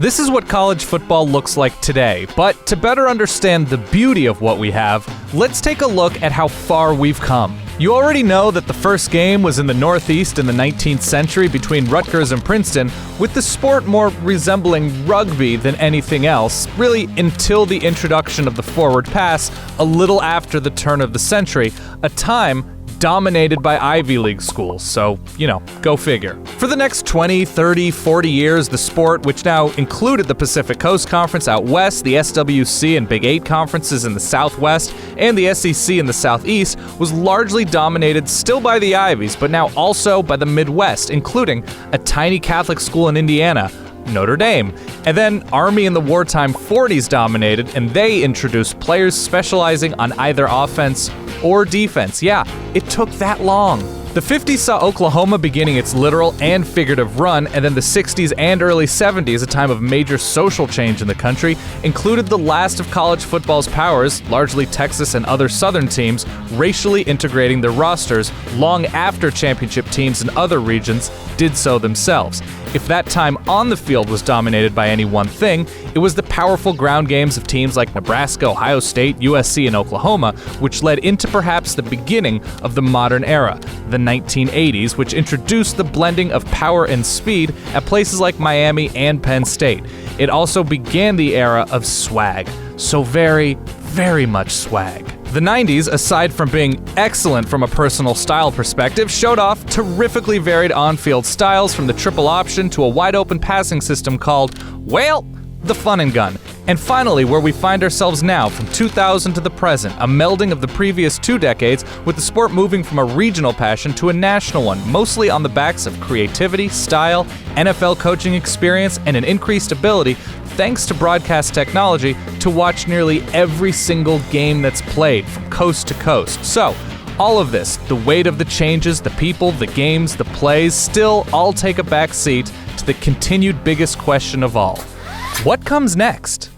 This is what college football looks like today, but to better understand the beauty of what we have, let's take a look at how far we've come. You already know that the first game was in the Northeast in the 19th century between Rutgers and Princeton, with the sport more resembling rugby than anything else, really until the introduction of the forward pass a little after the turn of the century, a time dominated by Ivy League schools, so, go figure. For the next 20, 30, 40 years, the sport, which now included the Pacific Coast Conference out west, the SWC and Big 8 conferences in the southwest, and the SEC in the southeast, was largely dominated still by the Ivies, but now also by the Midwest, including a tiny Catholic school in Indiana, Notre Dame. And then Army in the wartime 40s dominated, and they introduced players specializing on either offense or defense. Yeah, it took that long. The 50s saw Oklahoma beginning its literal and figurative run, and then the 60s and early 70s, a time of major social change in the country, included the last of college football's powers, largely Texas and other southern teams, racially integrating their rosters long after championship teams in other regions did so themselves. If that time on the field was dominated by any one thing, it was the powerful ground games of teams like Nebraska, Ohio State, USC, and Oklahoma, which led into perhaps the beginning of the modern era, the 1980s, which introduced the blending of power and speed at places like Miami and Penn State. It also began the era of swag. So very, very much swag. The 90s, aside from being excellent from a personal style perspective, showed off terrifically varied on-field styles from the triple option to a wide-open passing system called, the fun and gun. And finally, where we find ourselves now, from 2000 to the present, a melding of the previous 2 decades, with the sport moving from a regional passion to a national one, mostly on the backs of creativity, style, NFL coaching experience, and an increased ability, thanks to broadcast technology, to watch nearly every single game that's played from coast to coast. So, all of this, the weight of the changes, the people, the games, the plays, still all take a back seat to the continued biggest question of all. What comes next?